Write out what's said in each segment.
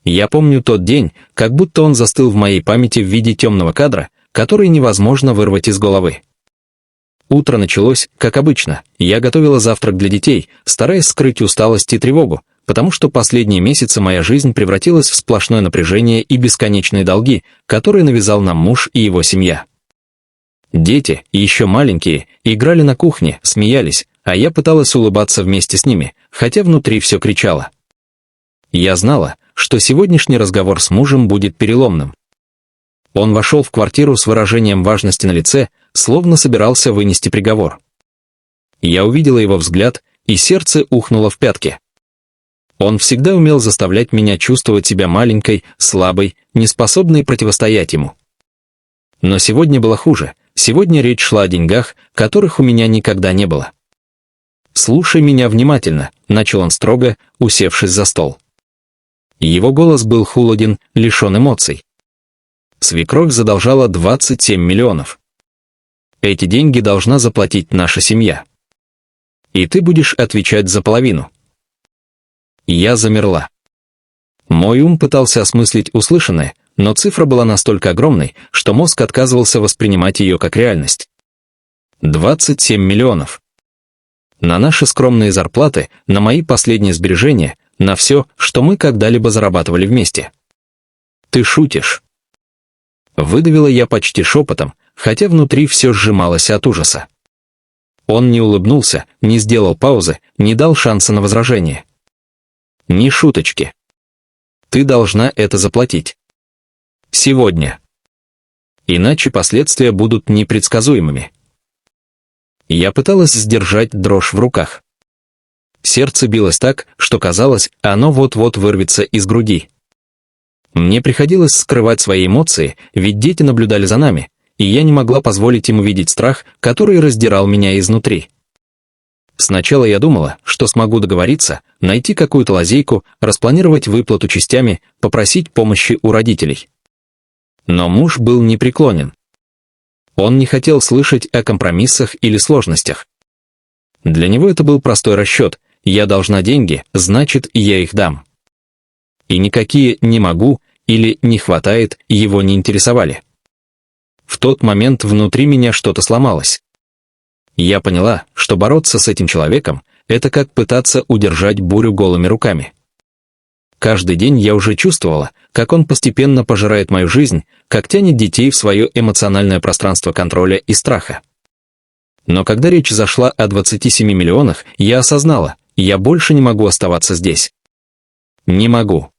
Я помню тот день, как будто он застыл в моей памяти в виде темного кадра, который невозможно вырвать из головы. Утро началось, как обычно. Я готовила завтрак для детей, стараясь скрыть усталость и тревогу, потому что последние месяцы моя жизнь превратилась в сплошное напряжение и бесконечные долги, которые навязал нам муж и его семья. Дети, еще маленькие, играли на кухне, смеялись, а я пыталась улыбаться вместе с ними, хотя внутри все кричало. Я знала, что сегодняшний разговор с мужем будет переломным. Он вошел в квартиру с выражением важности на лице, словно собирался вынести приговор. Я увидела его взгляд, и сердце ухнуло в пятки. Он всегда умел заставлять меня чувствовать себя маленькой, слабой, неспособной противостоять ему. Но сегодня было хуже. Сегодня речь шла о деньгах, которых у меня никогда не было. «Слушай меня внимательно», — начал он строго, усевшись за стол. Его голос был холоден, лишен эмоций. Свекровь задолжала 27 миллионов. Эти деньги должна заплатить наша семья. И ты будешь отвечать за половину. Я замерла. Мой ум пытался осмыслить услышанное, но цифра была настолько огромной, что мозг отказывался воспринимать ее как реальность. 27 миллионов. На наши скромные зарплаты, на мои последние сбережения, на все, что мы когда-либо зарабатывали вместе. Ты шутишь. Выдавила я почти шепотом, хотя внутри все сжималось от ужаса. Он не улыбнулся, не сделал паузы, не дал шанса на возражение. Ни шуточки. Ты должна это заплатить. Сегодня. Иначе последствия будут непредсказуемыми. Я пыталась сдержать дрожь в руках. Сердце билось так, что казалось, оно вот-вот вырвется из груди. Мне приходилось скрывать свои эмоции, ведь дети наблюдали за нами, и я не могла позволить им увидеть страх, который раздирал меня изнутри. Сначала я думала, что смогу договориться, найти какую-то лазейку, распланировать выплату частями, попросить помощи у родителей. Но муж был непреклонен. Он не хотел слышать о компромиссах или сложностях. Для него это был простой расчет: я должна деньги, значит, я их дам. И никакие «не могу» или «не хватает» его не интересовали. В тот момент внутри меня что-то сломалось. Я поняла, что бороться с этим человеком – это как пытаться удержать бурю голыми руками. Каждый день я уже чувствовала, как он постепенно пожирает мою жизнь, как тянет детей в свое эмоциональное пространство контроля и страха. Но когда речь зашла о 27 миллионах, я осознала, я больше не могу оставаться здесь. Не могу.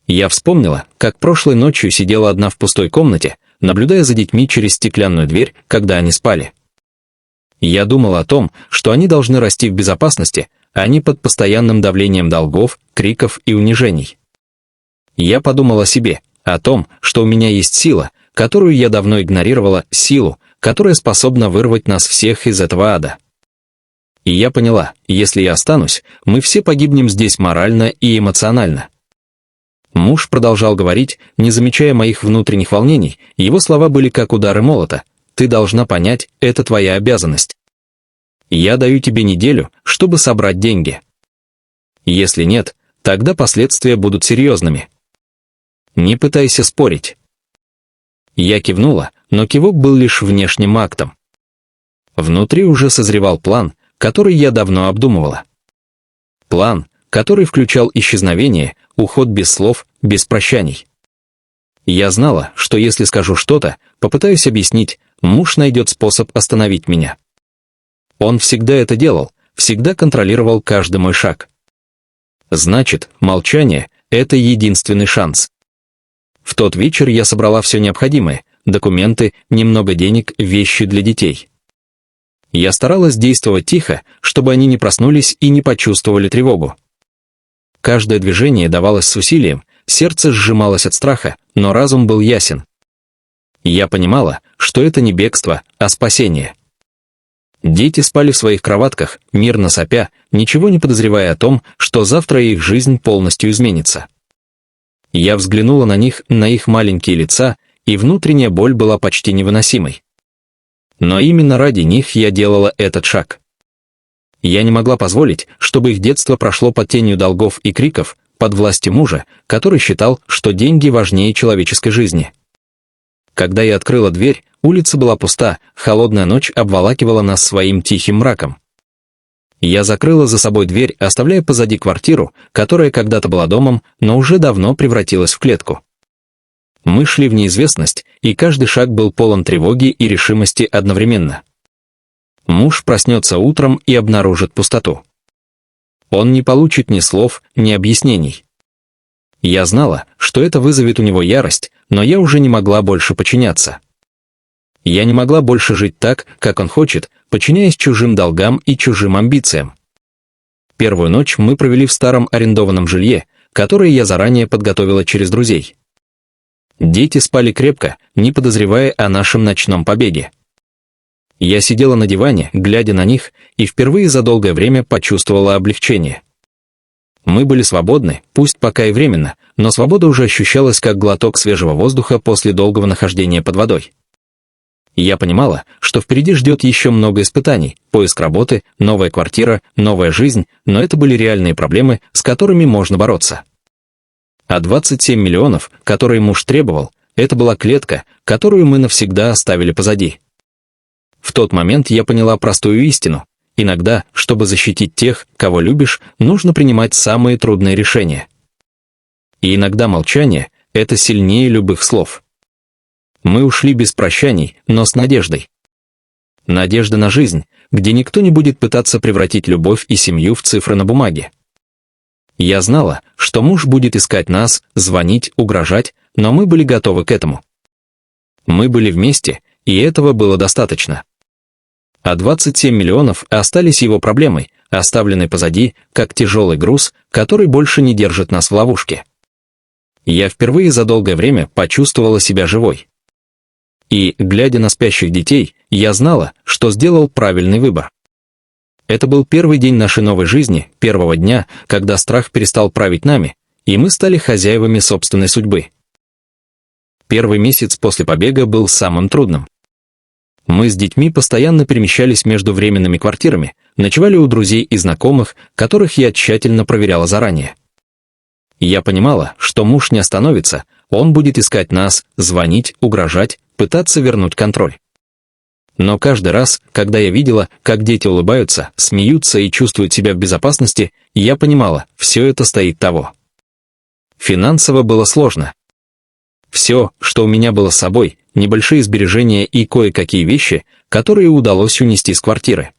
Я вспомнила, как прошлой ночью сидела одна в пустой комнате, наблюдая за детьми через стеклянную дверь, когда они спали. Я думала о том, что они должны расти в безопасности, а не под постоянным давлением долгов, криков и унижений. Я подумала о себе, о том, что у меня есть сила, которую я давно игнорировала, силу, которая способна вырвать нас всех из этого ада. И я поняла, если я останусь, мы все погибнем здесь морально и эмоционально. Муж продолжал говорить, не замечая моих внутренних волнений, его слова были как удары молота. Ты должна понять, это твоя обязанность. Я даю тебе неделю, чтобы собрать деньги. Если нет, тогда последствия будут серьезными. Не пытайся спорить. Я кивнула, но кивок был лишь внешним актом. Внутри уже созревал план, который я давно обдумывала. План, который включал исчезновение, уход без слов, без прощаний. Я знала, что если скажу что-то, попытаюсь объяснить, муж найдет способ остановить меня. Он всегда это делал, всегда контролировал каждый мой шаг. Значит, молчание – это единственный шанс. В тот вечер я собрала все необходимое – документы, немного денег, вещи для детей. Я старалась действовать тихо, чтобы они не проснулись и не почувствовали тревогу. Каждое движение давалось с усилием, сердце сжималось от страха, но разум был ясен. Я понимала, что это не бегство, а спасение. Дети спали в своих кроватках, мирно сопя, ничего не подозревая о том, что завтра их жизнь полностью изменится. Я взглянула на них, на их маленькие лица, и внутренняя боль была почти невыносимой. Но именно ради них я делала этот шаг. Я не могла позволить, чтобы их детство прошло под тенью долгов и криков, под властью мужа, который считал, что деньги важнее человеческой жизни. Когда я открыла дверь, улица была пуста, холодная ночь обволакивала нас своим тихим мраком. Я закрыла за собой дверь, оставляя позади квартиру, которая когда-то была домом, но уже давно превратилась в клетку. Мы шли в неизвестность, и каждый шаг был полон тревоги и решимости одновременно. Муж проснется утром и обнаружит пустоту. Он не получит ни слов, ни объяснений. Я знала, что это вызовет у него ярость, но я уже не могла больше подчиняться. Я не могла больше жить так, как он хочет, подчиняясь чужим долгам и чужим амбициям. Первую ночь мы провели в старом арендованном жилье, которое я заранее подготовила через друзей. Дети спали крепко, не подозревая о нашем ночном побеге. Я сидела на диване, глядя на них, и впервые за долгое время почувствовала облегчение. Мы были свободны, пусть пока и временно, но свобода уже ощущалась как глоток свежего воздуха после долгого нахождения под водой. Я понимала, что впереди ждет еще много испытаний, поиск работы, новая квартира, новая жизнь, но это были реальные проблемы, с которыми можно бороться. А 27 миллионов, которые муж требовал, это была клетка, которую мы навсегда оставили позади. В тот момент я поняла простую истину. Иногда, чтобы защитить тех, кого любишь, нужно принимать самые трудные решения. И иногда молчание – это сильнее любых слов. Мы ушли без прощаний, но с надеждой. Надежда на жизнь, где никто не будет пытаться превратить любовь и семью в цифры на бумаге. Я знала, что муж будет искать нас, звонить, угрожать, но мы были готовы к этому. Мы были вместе, и этого было достаточно. А 27 миллионов остались его проблемой, оставленной позади, как тяжелый груз, который больше не держит нас в ловушке. Я впервые за долгое время почувствовала себя живой. И, глядя на спящих детей, я знала, что сделал правильный выбор. Это был первый день нашей новой жизни, первого дня, когда страх перестал править нами, и мы стали хозяевами собственной судьбы. Первый месяц после побега был самым трудным. Мы с детьми постоянно перемещались между временными квартирами, ночевали у друзей и знакомых, которых я тщательно проверяла заранее. Я понимала, что муж не остановится, он будет искать нас, звонить, угрожать, пытаться вернуть контроль. Но каждый раз, когда я видела, как дети улыбаются, смеются и чувствуют себя в безопасности, я понимала, все это стоит того. Финансово было сложно. Все, что у меня было с собой, небольшие сбережения и кое-какие вещи, которые удалось унести с квартиры.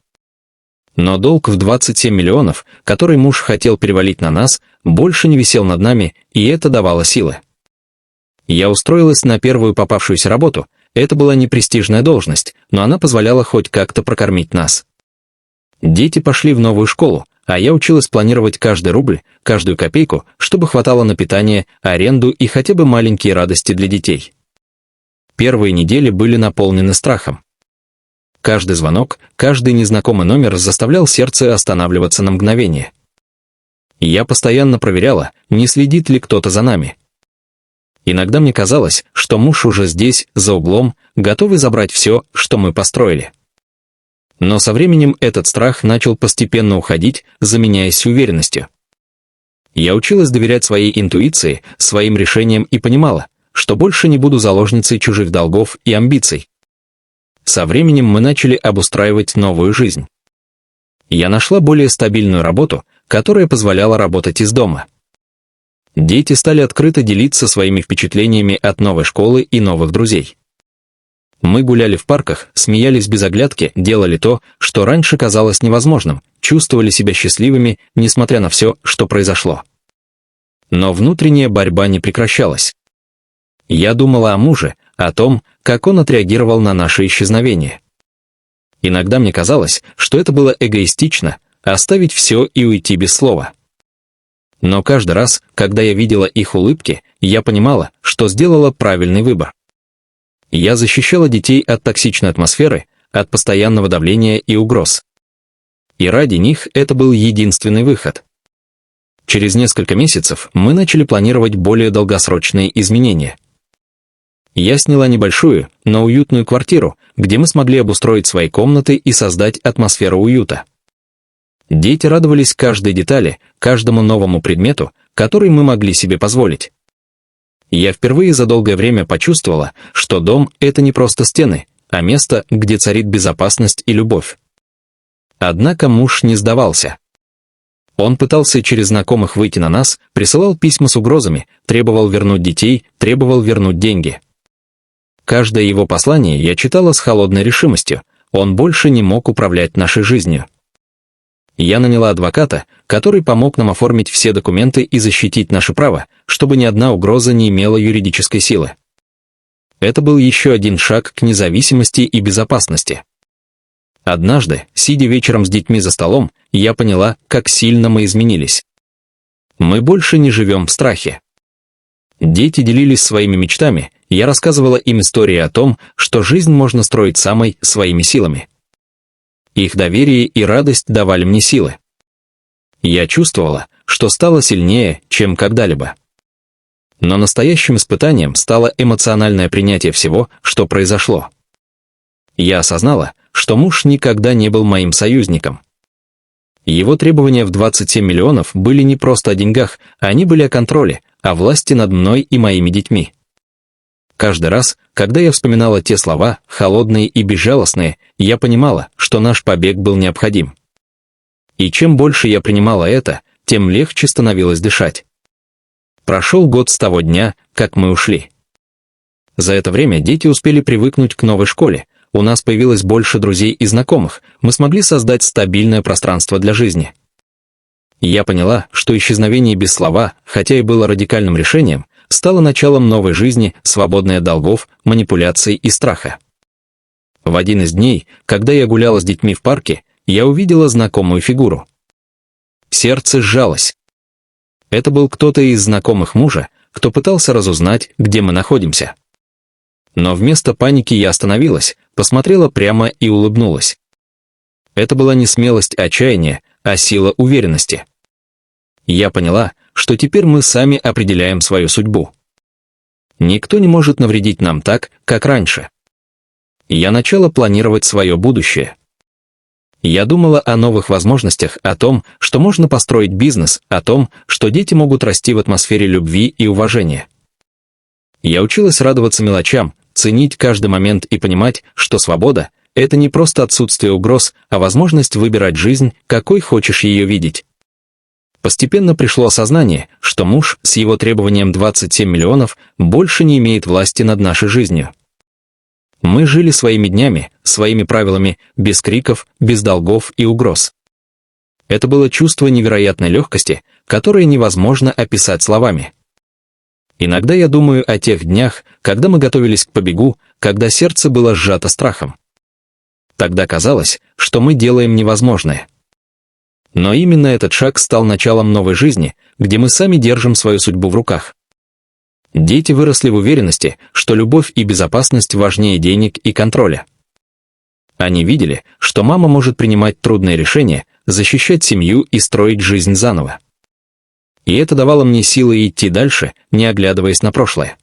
Но долг в 27 миллионов, который муж хотел перевалить на нас, больше не висел над нами, и это давало силы. Я устроилась на первую попавшуюся работу. Это была не престижная должность, но она позволяла хоть как-то прокормить нас. Дети пошли в новую школу, а я училась планировать каждый рубль, каждую копейку, чтобы хватало на питание, аренду и хотя бы маленькие радости для детей. Первые недели были наполнены страхом. Каждый звонок, каждый незнакомый номер заставлял сердце останавливаться на мгновение. Я постоянно проверяла, не следит ли кто-то за нами. Иногда мне казалось, что муж уже здесь, за углом, готовый забрать все, что мы построили. Но со временем этот страх начал постепенно уходить, заменяясь уверенностью. Я училась доверять своей интуиции, своим решениям и понимала, что больше не буду заложницей чужих долгов и амбиций. Со временем мы начали обустраивать новую жизнь. Я нашла более стабильную работу, которая позволяла работать из дома. Дети стали открыто делиться своими впечатлениями от новой школы и новых друзей. Мы гуляли в парках, смеялись без оглядки, делали то, что раньше казалось невозможным, чувствовали себя счастливыми, несмотря на все, что произошло. Но внутренняя борьба не прекращалась. Я думала о муже, о том, как он отреагировал на наше исчезновение. Иногда мне казалось, что это было эгоистично, оставить все и уйти без слова. Но каждый раз, когда я видела их улыбки, я понимала, что сделала правильный выбор. Я защищала детей от токсичной атмосферы, от постоянного давления и угроз. И ради них это был единственный выход. Через несколько месяцев мы начали планировать более долгосрочные изменения. Я сняла небольшую, но уютную квартиру, где мы смогли обустроить свои комнаты и создать атмосферу уюта. Дети радовались каждой детали, каждому новому предмету, который мы могли себе позволить. Я впервые за долгое время почувствовала, что дом – это не просто стены, а место, где царит безопасность и любовь. Однако муж не сдавался. Он пытался через знакомых выйти на нас, присылал письма с угрозами, требовал вернуть детей, требовал вернуть деньги. Каждое его послание я читала с холодной решимостью. Он больше не мог управлять нашей жизнью. Я наняла адвоката, который помог нам оформить все документы и защитить наше право, чтобы ни одна угроза не имела юридической силы. Это был еще один шаг к независимости и безопасности. Однажды, сидя вечером с детьми за столом, я поняла, как сильно мы изменились. Мы больше не живем в страхе. Дети делились своими мечтами, я рассказывала им истории о том, что жизнь можно строить самой своими силами. Их доверие и радость давали мне силы. Я чувствовала, что стала сильнее, чем когда-либо. Но настоящим испытанием стало эмоциональное принятие всего, что произошло. Я осознала, что муж никогда не был моим союзником. Его требования в 27 миллионов были не просто о деньгах, они были о контроле, о власти над мной и моими детьми. Каждый раз, когда я вспоминала те слова, холодные и безжалостные, я понимала, что наш побег был необходим. И чем больше я принимала это, тем легче становилось дышать. Прошел год с того дня, как мы ушли. За это время дети успели привыкнуть к новой школе, у нас появилось больше друзей и знакомых, мы смогли создать стабильное пространство для жизни. Я поняла, что исчезновение без слова, хотя и было радикальным решением, стало началом новой жизни, свободной от долгов, манипуляций и страха. В один из дней, когда я гуляла с детьми в парке, я увидела знакомую фигуру. Сердце сжалось. Это был кто-то из знакомых мужа, кто пытался разузнать, где мы находимся. Но вместо паники я остановилась, посмотрела прямо и улыбнулась. Это была не смелость отчаяния, а сила уверенности. Я поняла, что теперь мы сами определяем свою судьбу. Никто не может навредить нам так, как раньше. Я начала планировать свое будущее. Я думала о новых возможностях, о том, что можно построить бизнес, о том, что дети могут расти в атмосфере любви и уважения. Я училась радоваться мелочам, ценить каждый момент и понимать, что свобода – это не просто отсутствие угроз, а возможность выбирать жизнь, какой хочешь ее видеть. Постепенно пришло осознание, что муж с его требованием 27 миллионов больше не имеет власти над нашей жизнью. Мы жили своими днями, своими правилами, без криков, без долгов и угроз. Это было чувство невероятной легкости, которое невозможно описать словами. Иногда я думаю о тех днях, когда мы готовились к побегу, когда сердце было сжато страхом. Тогда казалось, что мы делаем невозможное. Но именно этот шаг стал началом новой жизни, где мы сами держим свою судьбу в руках. Дети выросли в уверенности, что любовь и безопасность важнее денег и контроля. Они видели, что мама может принимать трудные решения, защищать семью и строить жизнь заново. И это давало мне силы идти дальше, не оглядываясь на прошлое.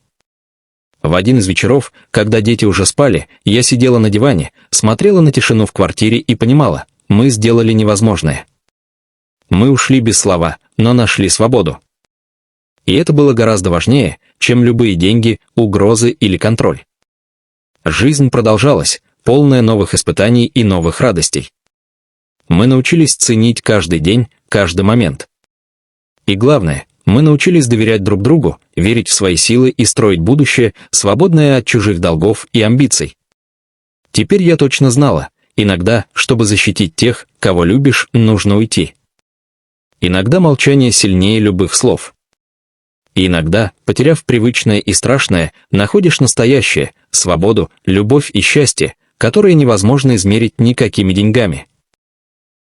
В один из вечеров, когда дети уже спали, я сидела на диване, смотрела на тишину в квартире и понимала, мы сделали невозможное. Мы ушли без слова, но нашли свободу. И это было гораздо важнее, чем любые деньги, угрозы или контроль. Жизнь продолжалась, полная новых испытаний и новых радостей. Мы научились ценить каждый день, каждый момент. И главное, мы научились доверять друг другу, верить в свои силы и строить будущее, свободное от чужих долгов и амбиций. Теперь я точно знала, иногда, чтобы защитить тех, кого любишь, нужно уйти. Иногда молчание сильнее любых слов. И иногда, потеряв привычное и страшное, находишь настоящее, свободу, любовь и счастье, которые невозможно измерить никакими деньгами.